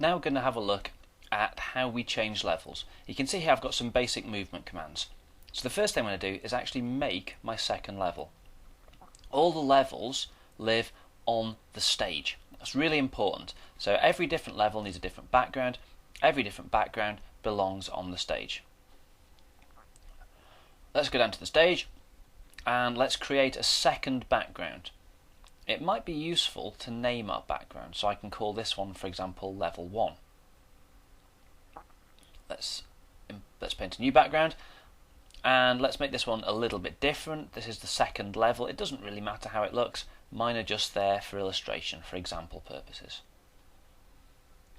now we're going to have a look at how we change levels. You can see here I've got some basic movement commands. So the first thing I'm going to do is actually make my second level. All the levels live on the stage. That's really important. So every different level needs a different background. Every different background belongs on the stage. Let's go down to the stage and let's create a second background. It might be useful to name our background, so I can call this one, for example, level 1. Let's paint a new background, and let's make this one a little bit different. This is the second level. It doesn't really matter how it looks. Mine are just there for illustration, for example purposes.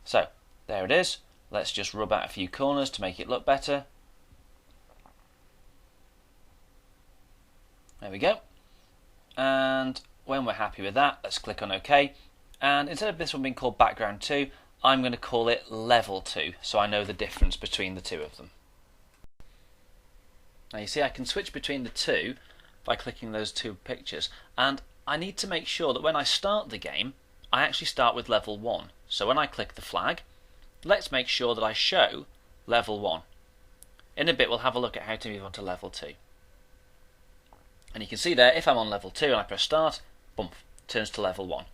So there it is. Let's just rub out a few corners to make it look better. There we go. And when we're happy with that, let's click on OK. And instead of this one being called background 2, I'm going to call it level 2, so I know the difference between the two of them. Now you see I can switch between the two by clicking those two pictures, and I need to make sure that when I start the game, I actually start with level 1. So when I click the flag, let's make sure that I show level 1. In a bit we'll have a look at how to move on to level 2. And you can see there, if I'm on level 2 and I press start, boom, turns to level 1.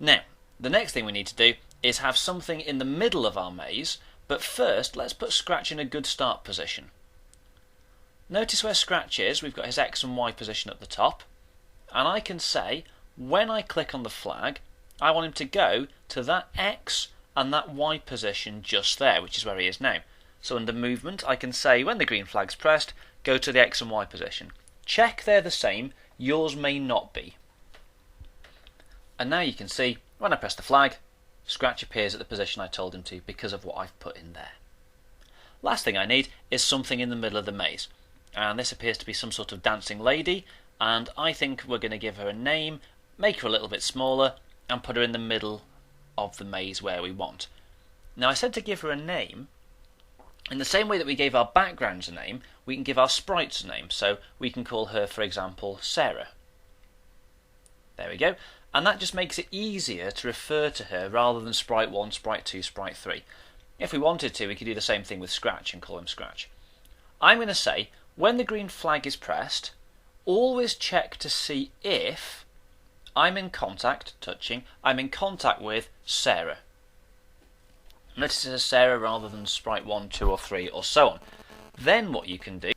Now, the next thing we need to do is have something in the middle of our maze, but first let's put Scratch in a good start position. Notice where Scratch is, we've got his X and Y position at the top, and I can say, when I click on the flag, I want him to go to that X and that Y position just there, which is where he is now. So under movement, I can say, when the green flag's pressed, go to the X and Y position. Check they're the same, yours may not be. And now you can see, when I press the flag, Scratch appears at the position I told him to because of what I've put in there. Last thing I need is something in the middle of the maze. And this appears to be some sort of dancing lady, and I think we're going to give her a name, make her a little bit smaller, and put her in the middle of the maze where we want. Now I said to give her a name. In the same way that we gave our backgrounds a name, we can give our sprites a name. So we can call her, for example, Sarah. There we go. And that just makes it easier to refer to her rather than sprite 1, sprite 2, sprite 3. If we wanted to, we could do the same thing with Scratch and call him Scratch. I'm going to say, when the green flag is pressed, always check to see if I'm in contact, touching, I'm in contact with Sarah. Notice it says Sarah rather than sprite 1, 2 or 3 or so on. Then what you can do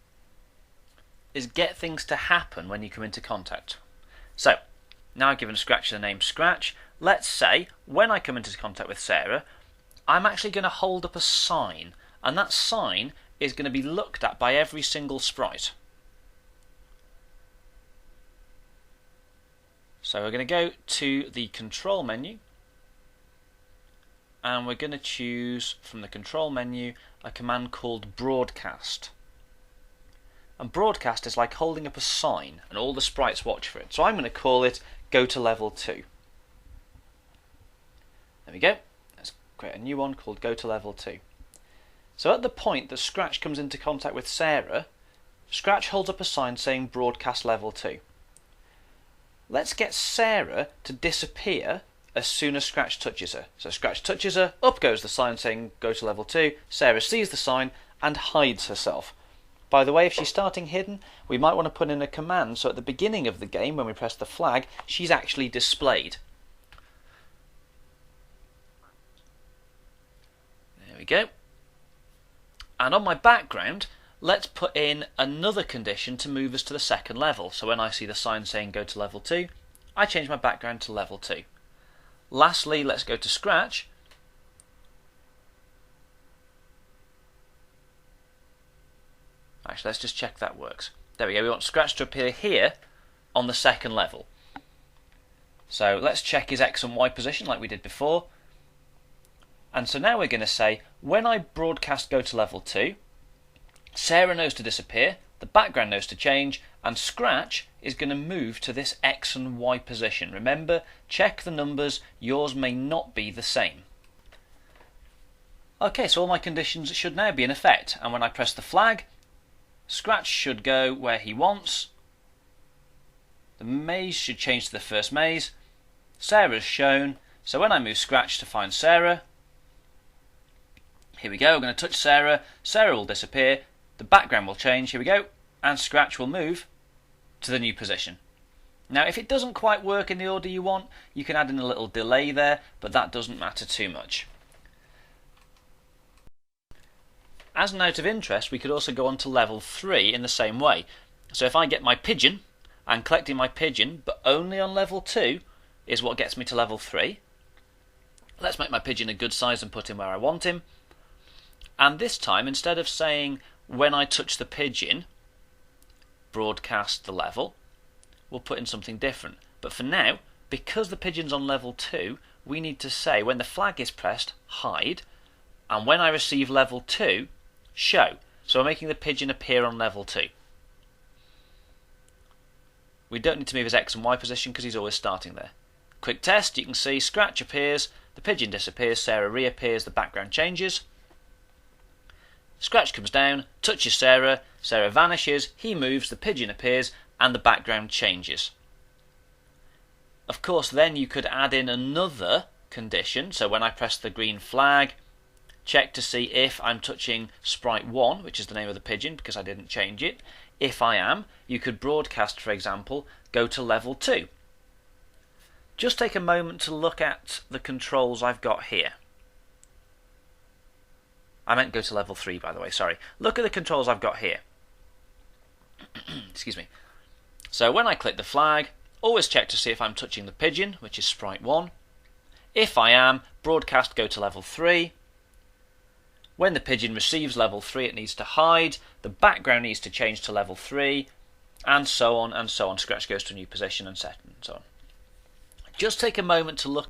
is get things to happen when you come into contact. So, now I've given Scratch the name Scratch. Let's say, when I come into contact with Sarah, I'm actually going to hold up a sign, and that sign is going to be looked at by every single sprite. So we're going to go to the control menu, and we're going to choose from the control menu a command called broadcast. And broadcast is like holding up a sign and all the sprites watch for it. So I'm going to call it go to level 2. There we go. Let's create a new one called go to level 2. So at the point that Scratch comes into contact with Sarah, Scratch holds up a sign saying broadcast level 2. Let's get Sarah to disappear as soon as Scratch touches her. So Scratch touches her, up goes the sign saying go to level 2, Sarah sees the sign and hides herself. By the way, if she's starting hidden, we might want to put in a command so at the beginning of the game, when we press the flag, she's actually displayed. There we go. And on my background, let's put in another condition to move us to the second level. So when I see the sign saying go to level 2, I change my background to level 2. Lastly, let's go to Scratch. Actually, let's just check that works. There we go, we want Scratch to appear here on the second level. So let's check his X and Y position like we did before. And so now we're going to say, when I broadcast go to level 2, Sarah knows to disappear, the background knows to change, and Scratch is going to move to this X and Y position. Remember, check the numbers, yours may not be the same. Okay, so all my conditions should now be in effect, and when I press the flag, Scratch should go where he wants. The maze should change to the first maze. Sarah's shown, so when I move Scratch to find Sarah, Here we go, we're going to touch Sarah, Sarah will disappear, the background will change, here we go, and Scratch will move to the new position. Now if it doesn't quite work in the order you want, you can add in a little delay there, but that doesn't matter too much. As a note of interest, we could also go on to level 3 in the same way. So if I get my pigeon, and collecting my pigeon, but only on level 2 is what gets me to level 3. Let's make my pigeon a good size and put him where I want him. And this time, instead of saying when I touch the pigeon, broadcast the level, we'll put in something different. But for now, because the pigeon's on level 2, we need to say when the flag is pressed, hide, and when I receive level 2, show. So we're making the pigeon appear on level 2. We don't need to move his X and Y position because he's always starting there. Quick test, you can see Scratch appears, the pigeon disappears, Sarah reappears, the background changes. Scratch comes down, touches Sarah, Sarah vanishes, he moves, the pigeon appears, and the background changes. Of course, then you could add in another condition. So when I press the green flag, check to see if I'm touching sprite 1, which is the name of the pigeon because I didn't change it. If I am, you could broadcast, for example, go to level 2. Just take a moment to look at the controls I've got here. I meant go to level 3, by the way, sorry. Look at the controls I've got here. Excuse me. So when I click the flag, always check to see if I'm touching the pigeon, which is sprite 1. If I am, broadcast go to level 3. When the pigeon receives level 3, it needs to hide, the background needs to change to level 3, and so on and so on. Scratch goes to a new position and set and so on. Just take a moment to look